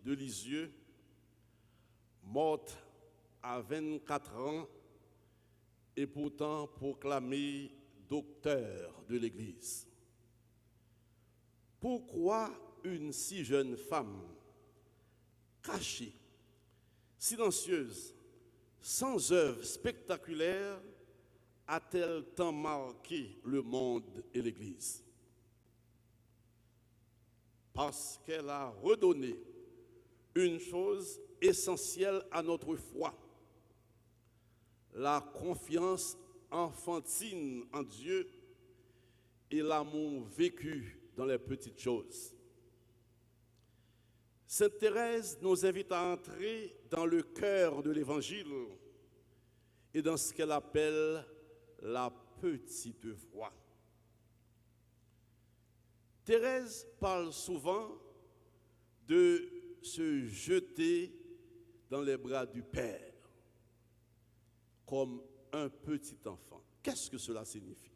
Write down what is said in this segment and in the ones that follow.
de Lisieux, morte à 24 ans et pourtant proclamée docteur de l'Église. Pourquoi une si jeune femme, cachée, silencieuse, sans œuvre spectaculaire, a-t-elle tant marqué le monde et l'Église? Parce qu'elle a redonné une chose essentielle à notre foi, la confiance enfantine en Dieu et l'amour vécu dans les petites choses. Sainte Thérèse nous invite à entrer dans le cœur de l'Évangile et dans ce qu'elle appelle la petite voix. Thérèse parle souvent de se jeter dans les bras du Père comme un petit enfant. Qu'est-ce que cela signifie?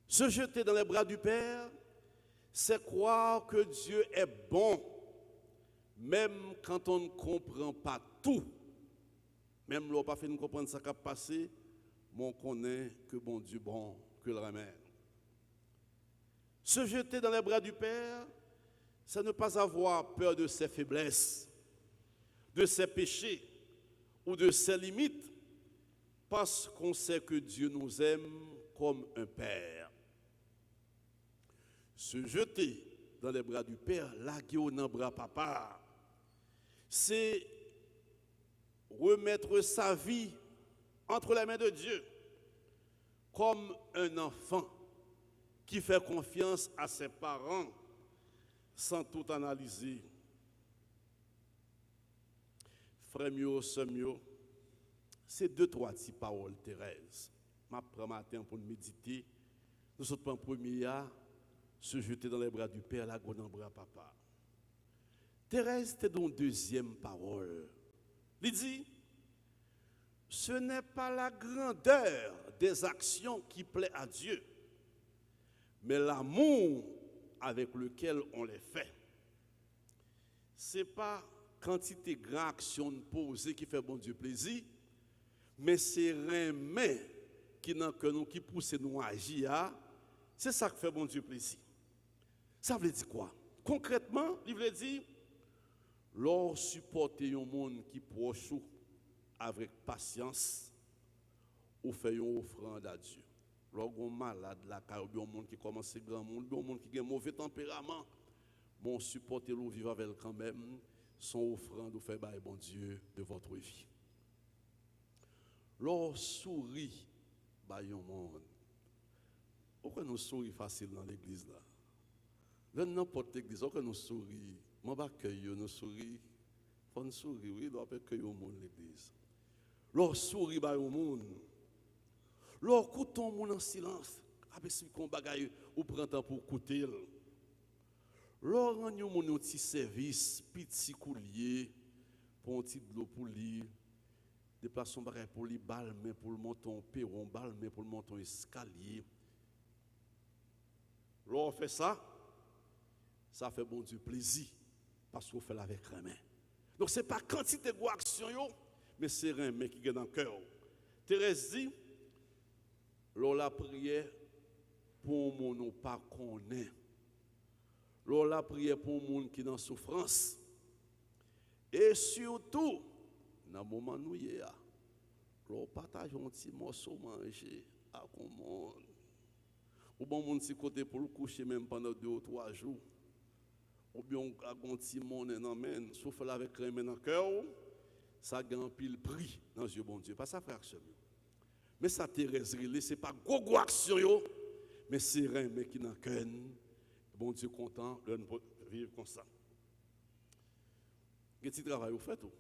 Se jeter dans les bras du Père, c'est croire que Dieu est bon, même quand on ne comprend pas tout. Même l'on n'a pas fait nous comprendre ce qui a passé, mais on connaît que bon Dieu bon, que le remède. Se jeter dans les bras du Père, c'est ne pas avoir peur de ses faiblesses, de ses péchés ou de ses limites, parce qu'on sait que Dieu nous aime comme un Père. Se jeter dans les bras du Père, laguer au bras papa, c'est remettre sa vie entre les mains de Dieu, comme un enfant qui fait confiance à ses parents sans tout analyser. Frère mio, sœur mio, c'est deux, trois petites paroles, Thérèse. Je prends matin pour méditer. Nous sommes en premier à se jeter dans les bras du Père, la dans les bras papa. Thérèse, c'est dans deuxième parole. Il dit, ce n'est pas la grandeur des actions qui plaît à Dieu, mais l'amour avec lequel on les fait. Ce n'est pas quantité de grandes actions posées qui fait bon Dieu plaisir, mais c'est remède qui qui pousse nous à agir. C'est ça qui fait bon Dieu plaisir. Ça veut dire quoi? Concrètement, il veut dire, lorsque supporter un monde qui proche avec patience, ou fait une offrande à Dieu. Lorsque on malade, il y a un monde qui commence à grand monde, il y a un monde qui a un mauvais tempérament, bon supporter le vivre avec quand même, son offrande ou fait bail bon Dieu de votre vie. Lorsque sourit, bah un monde. Pourquoi nous sourions facile dans l'église là? Dans n'importe église, pourquoi nous sourions? Moi, nous sourions. Faut nous sourire, oui, doit accueillir au monde l'église. Lorsque sourit bah au monde. Lorsque écoute ton monde en silence, après si qu'on bagaille ou prend temps pour écouter. Lorsque on a un petit service, petit coulier, pour un petit de l'eau pour lui, déplacer son bagage pour lui, balle, mais pour le monter un perron, balle, mais pour le monter un escalier. Lorsque on fait ça, ça fait bon Dieu plaisir, parce qu'on fait avec la main. Donc ce n'est pas quantité de action, mais c'est la main qui est dans le cœur. Thérèse dit, l'on la prière pour mon nom pas connaît. L'on la prière pour monde qui est dans souffrance. Et surtout, dans le moment où il y a, l'on partage un petit morceau manger à tout le monde. Ou bon monde si côté pour le coucher même pendant 2 ou 3 jours. Ou bien un petit monde en main, souffle avec la main dans le cœur, ça gagne pile prix dans les yeux bon Dieu. Pas ça frère seul. Mais ça Thérèse, ce n'est pas gros action, mais c'est rien mais qui n'a qu'un. Bon Dieu content de vivre comme ça. Quel petit travail vous faites tout?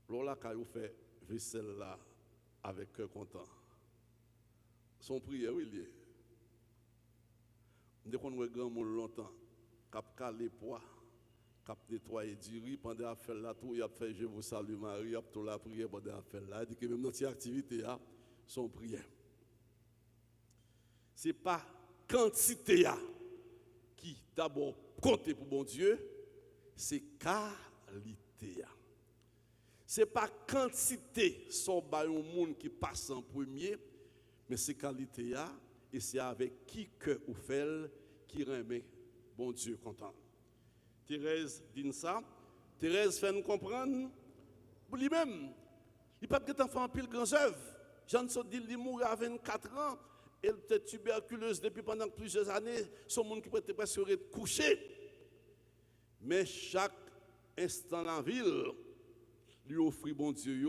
Lorsque vous faites vaisselle là avec cœur content. Son prière, oui, il est. Dès qu'on voit grand monde longtemps, cap calé poids, cap nettoyer du riz pendant à faire là tout, il a fait je vous salue Marie, il a tout la prière pendant à faire là, il dit que même dans cette activité là, son prière. C'est pas quantité qui d'abord compte pour bon Dieu, c'est qualité. Ce n'est pas quantité, son baillon monde qui passe en premier, mais c'est qualité, et c'est avec qui que vous faites qui remet bon Dieu content. Thérèse dit ça. Thérèse fait nous comprendre, pour lui-même, il n'a pas de enfant en pile grand œuvre. Jean-Saud dit qu'il mourit à 24 ans, elle était tuberculeuse depuis pendant plusieurs années, son monde qui était presque couché. Mais chaque instant dans la ville, lui offrit bon Dieu,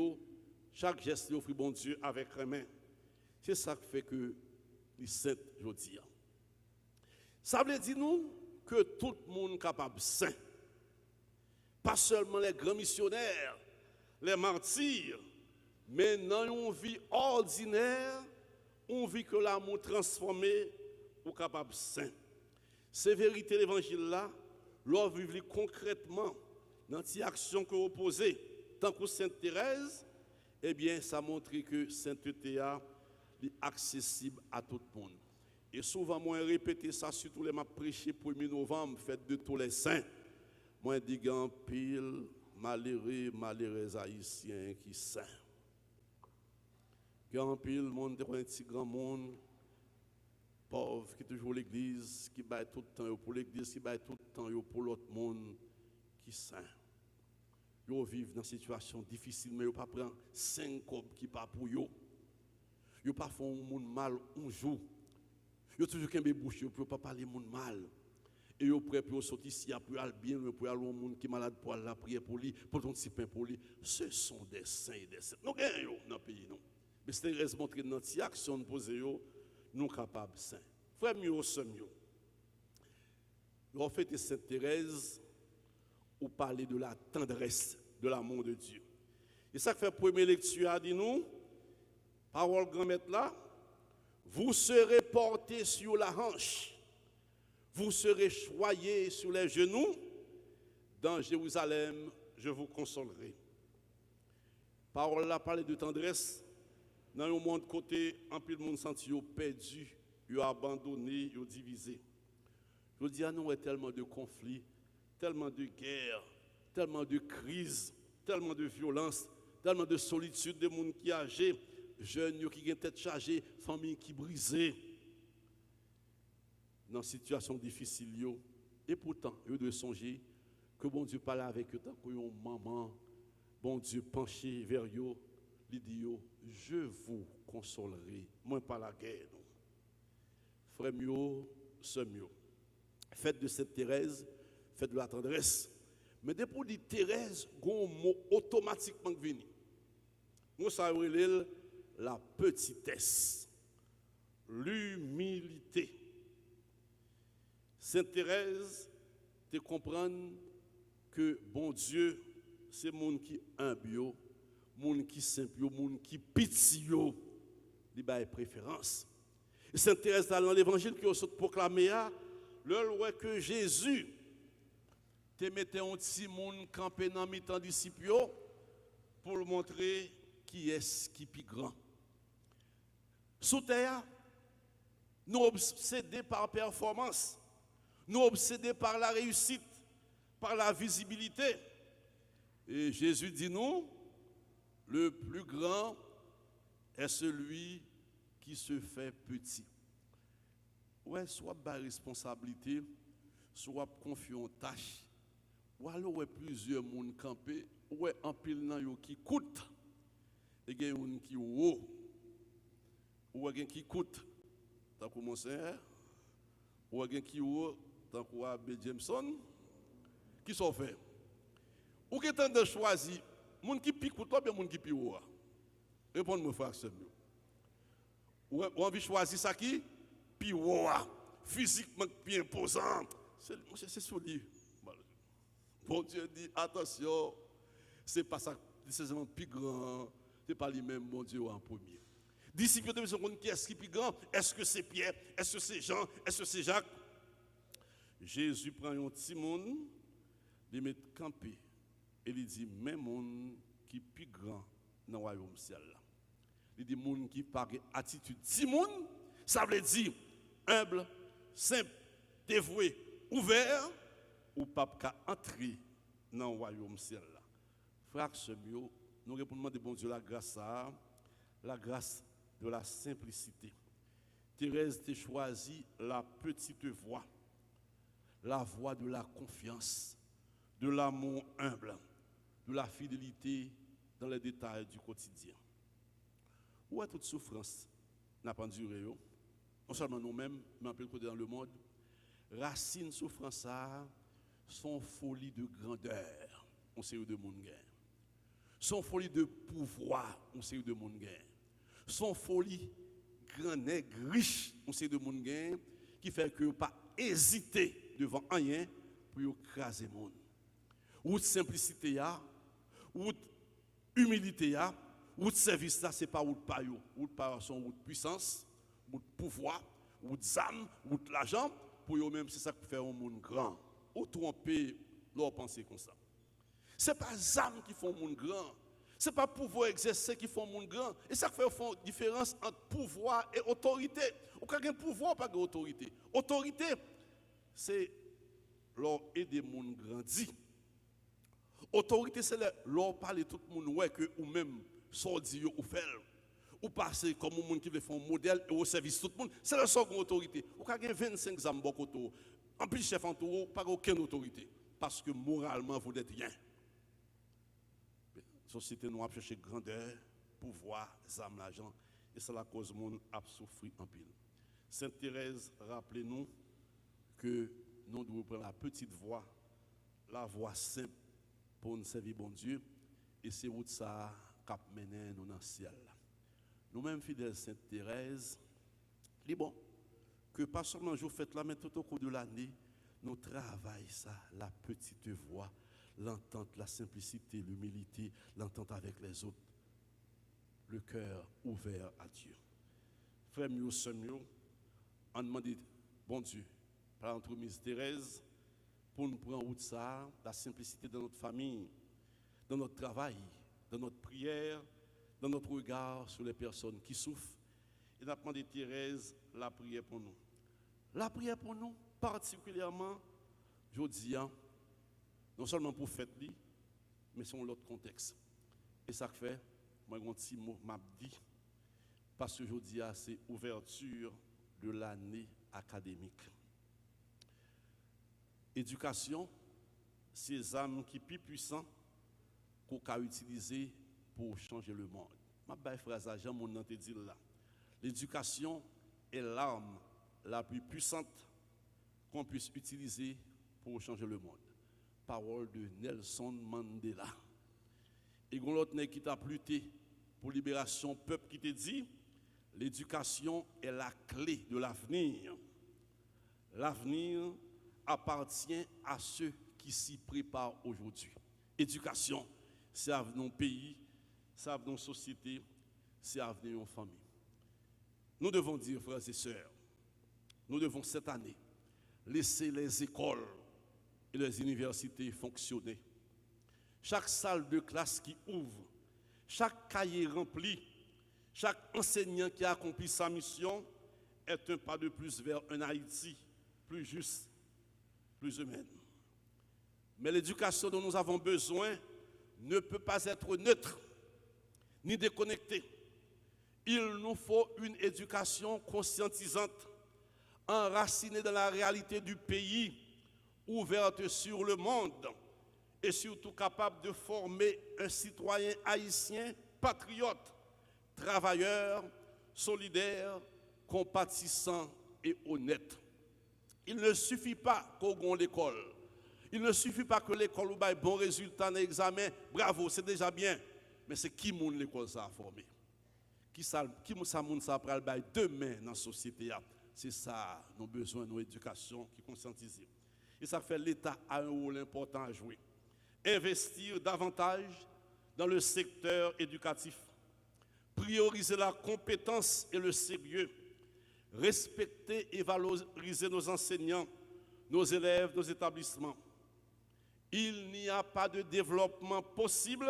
chaque geste lui offrit bon Dieu avec remède. C'est ça qui fait que les saints aujourd'hui. Ça veut dire nous que tout le monde est capable de saint. Pas seulement les grands missionnaires, les martyrs, mais dans une vie ordinaire, on vit que l'amour transformé ou capable de saint. C'est vérité l'évangile là, l'on vit concrètement dans les actions que vous posez, tant que Sainte Thérèse, eh bien ça montre que sainteté est accessible à tout le monde. Et souvent, moi, répété ça, surtout les m'a prêché 1er novembre, fête de tous les saints. Moi, je dis en pile, malheureux haïtiens qui saint. En pile, monde, un petit grand monde, pauvre, qui toujours l'église, qui bat tout le temps pour l'église, qui bat tout le temps pour l'autre monde, qui saint. Ils vivent dans une situation difficile, mais ils ne pas prendre 5 cobs qui pas pour eux. Ils ne pas font un monde mal un jour. Ils ont toujours qu'un bouche pour ne pas parler monde mal. Et ils sont prêts pour sortir ici, pour aller bien, pour aller au monde qui est malade, pour aller prier pour lui, pour ton petit pain pour lui. Ce sont des saints et des saints. Nous gagnons dans le pays. Mais c'est de montrer dans notre action de poser, nous sommes capables de saints. Frère mieux, c'est mieux. En fait, Sainte Thérèse, ou parler de la tendresse, de l'amour de Dieu. Et ça fait première lecture, dit nous, parole grand-maître là, vous serez portés sur la hanche, vous serez choyés sur les genoux, dans Jérusalem, je vous consolerai. Parole là parle de tendresse, dans le monde côté, en plus le monde senti perdu, abandonné, divisé. Je dis à nous, il y a tellement de conflits, tellement de guerres, tellement de crises, tellement de violence, tellement de solitude, de monde qui âgé, jeunes qui ont tête chargée, famille qui brisée. Dans une situation difficile, et pourtant, ils doivent songer que bon Dieu parle avec eux tant que une maman, bon Dieu penché vers eux, il dit, je vous consolerai, moins pas la guerre. Frère mieux, c'est mieux. Fête de Sainte Thérèse, fête de la tendresse. Mais dès pour dire Thérèse, il y a un mot automatiquement qui vient. Nous savons la petitesse, l'humilité. Sainte Thérèse te comprendre que bon Dieu, c'est monde qui humble, monde qui simple, monde qui pitié, il a préférence. Et Sainte Thérèse dans l'évangile qui a proclamé le loi que Jésus te mettait un petit monde campé dans le temps disciples pour le montrer qui est qui plus grand. Sous terre, nous obsédés par performance, nous obsédés par la réussite, par la visibilité. Et Jésus dit nous, le plus grand est celui qui se fait petit. Ouais, soit par responsabilité, soit confier en tâche. Ou alors ouais plusieurs monde campé, ouais en pile nan yo qui coûte. Et il y a un qui haut. Ou quelqu'un qui coûte. Tant que Monseigneur, ou quelqu'un qui haut, tant que Abbé Jameson, qui sont fait. Ou quelqu'un de choisir, monde qui pique ou toi bien monde qui pique haut. Répondez-moi frère, c'est mieux. Ou envie de choisir ça qui puis physiquement bien imposant. C'est solide. Bon Dieu dit attention, c'est pas ça, c'est seulement plus grand, c'est pas lui-même bon Dieu en premier. Disciples de seconde qui est-ce qui est plus grand? Est-ce que c'est Pierre? Est-ce que c'est Jean? Est-ce que c'est Jacques? Jésus prend un petit monde, il met campé et il dit même monde qui est plus grand dans le royaume ciel. Il dit monde qui par attitude petit monde, ça veut dire humble, simple, dévoué, ouvert, ou pas qu'à entrer dans le royaume ciel. Frères, nous répondons de bon Dieu la grâce de la simplicité. Thérèse t'a choisi la petite voie, la voie de la confiance, de l'amour humble, de la fidélité dans les détails du quotidien. Où est toute souffrance n'a pas duré, non seulement nous-mêmes, mais un peu dans le monde. Racine souffrance son folie de grandeur, on sait où de monde gain. Son folie de pouvoir, on sait où de monde gain. Son folie grand nègre riche, on sait de monde gain, qui fait que pas hésiter devant rien pour écraser le monde. Ou de simplicité, ou de humilité, ou de service, c'est pas ou de payo, ou de payo son ou de puissance, ou de pouvoir, ou de âme, ou de l'argent, pour eux-mêmes, c'est ça qui fait un monde grand. Ou tromper leur pensée comme ça. Ce n'est pas les âmes qui font un monde grand. Ce n'est pas le pouvoir exercer qui font un monde grand. Et ça fait une différence entre pouvoir et autorité. Aucun pouvoir, pas d'autorité. Autorité, c'est leur aider le monde grandir. Autorité, c'est leur parler tout le monde, ouais, que ou même sortir ou faire. Ou passer comme un monde qui veut faire un modèle et au service de tout le monde. C'est la seconde autorité. Aucun 25 âmes beaucoup. En plus, chef en tout, pas aucune autorité. Parce que moralement, vous n'êtes rien. La société nous a cherché grandeur, pouvoir, âme, l'argent. Et c'est la cause du monde a souffert en pile. Sainte Thérèse, rappelez-nous que nous devons prendre la petite voie, la voie simple pour nous servir bon Dieu. Et c'est où ça qui mène nous dans le ciel. Nous-mêmes, fidèles Sainte Thérèse, c'est bon. Que pas seulement jour fête là, mais tout au cours de l'année, nous travaillons ça, la petite voix, l'entente, la simplicité, l'humilité, l'entente avec les autres, le cœur ouvert à Dieu. Frère mieux, sœur mieux, on demande, bon Dieu, par l'entremise Thérèse, pour nous prendre en route ça, la simplicité dans notre famille, dans notre travail, dans notre prière, dans notre regard sur les personnes qui souffrent. Et nous avons demandé Thérèse la prière pour nous. La prière pour nous, particulièrement, je dis, non seulement pour fête, mais sur l'autre contexte. Et ça fait, moi, un petit mot m'a dit, parce que je dis, c'est ouverture de l'année académique. Éducation, c'est les âmes qui sont plus puissants qu'on a utilisé pour changer le monde. Ma belle phrase à Jean, mon te dit là. L'éducation est l'arme la plus puissante qu'on puisse utiliser pour changer le monde. Parole de Nelson Mandela. Et l'autre qui t'a lutté pour libération peuple qui te dit, l'éducation est la clé de l'avenir. L'avenir appartient à ceux qui s'y préparent aujourd'hui. Éducation, c'est avenir d'un pays, c'est avenir d'une société, c'est avenir d'une famille. Nous devons dire, frères et sœurs, nous devons cette année laisser les écoles et les universités fonctionner. Chaque salle de classe qui ouvre, chaque cahier rempli, chaque enseignant qui a accompli sa mission est un pas de plus vers un Haïti plus juste, plus humaine. Mais l'éducation dont nous avons besoin ne peut pas être neutre ni déconnectée. Il nous faut une éducation conscientisante, enracinée dans la réalité du pays, ouverte sur le monde et surtout capable de former un citoyen haïtien patriote, travailleur, solidaire, compatissant et honnête. Il ne suffit pas qu'on ait l'école. Il ne suffit pas que l'école ait bon résultat dans l'examen. Bravo, c'est déjà bien. Mais c'est qui moun l'école ça a formé? Qui ça moun ça pral bay demain dans la société? C'est ça, nos besoins, nos éducations qui conscientisent. Et ça fait l'État a un rôle important à jouer. Investir davantage dans le secteur éducatif. Prioriser la compétence et le sérieux. Respecter et valoriser nos enseignants, nos élèves, nos établissements. Il n'y a pas de développement possible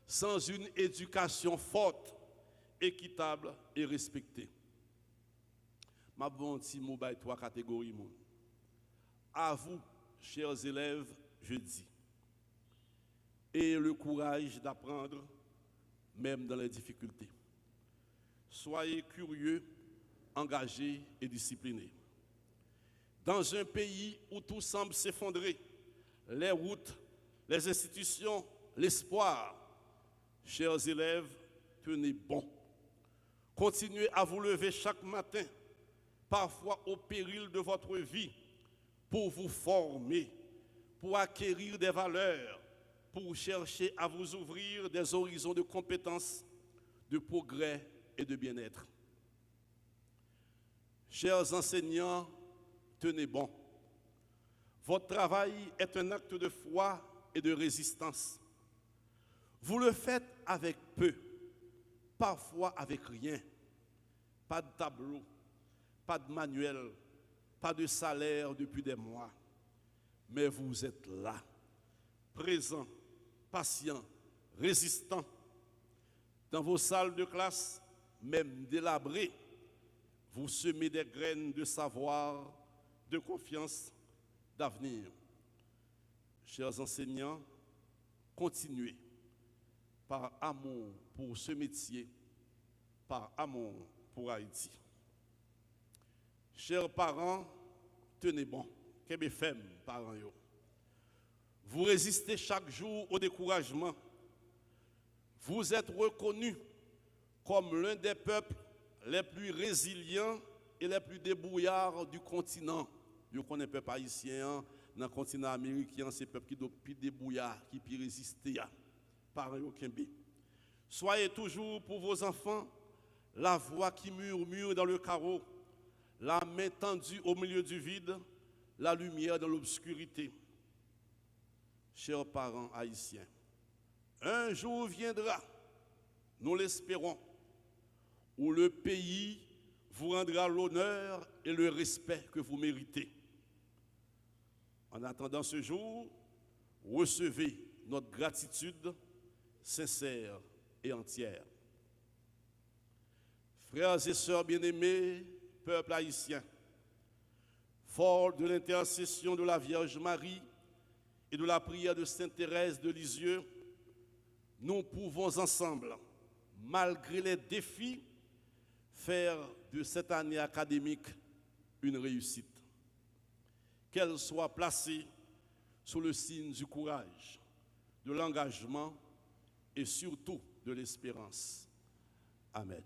sans une éducation forte, équitable et respectée. Ma bonne petit mot by trois catégories. À vous, chers élèves, je dis, et le courage d'apprendre, même dans les difficultés. Soyez curieux, engagés et disciplinés. Dans un pays où tout semble s'effondrer, les routes, les institutions, l'espoir, chers élèves, tenez bon. Continuez à vous lever chaque matin, parfois au péril de votre vie, pour vous former, pour acquérir des valeurs, pour chercher à vous ouvrir des horizons de compétences, de progrès et de bien-être. Chers enseignants, tenez bon. Votre travail est un acte de foi et de résistance. Vous le faites avec peu, parfois avec rien. Pas de tableau, pas de manuel, pas de salaire depuis des mois. Mais vous êtes là, présents, patients, résistants. Dans vos salles de classe, même délabrées, vous semez des graines de savoir, de confiance, d'avenir. Chers enseignants, continuez par amour pour ce métier, par amour pour Haïti. Chers parents, tenez bon. Qu'est-ce que parents yo? Vous résistez chaque jour au découragement. Vous êtes reconnus comme l'un des peuples les plus résilients et les plus débrouillards du continent. Vous connaissez les peuples haïtiens, dans le continent américain, c'est les peuples qui sont plus débrouillards, qui plus résister. Parents yo Kembe. Soyez toujours pour vos enfants la voix qui murmure dans le carreau, la main tendue au milieu du vide, la lumière dans l'obscurité. Chers parents haïtiens, un jour viendra, nous l'espérons, où le pays vous rendra l'honneur et le respect que vous méritez. En attendant ce jour, recevez notre gratitude sincère et entière. Frères et sœurs bien-aimés, peuple haïtien, fort de l'intercession de la Vierge Marie et de la prière de Sainte Thérèse de Lisieux, nous pouvons ensemble, malgré les défis, faire de cette année académique une réussite. Qu'elle soit placée sous le signe du courage, de l'engagement et surtout de l'espérance. Amen.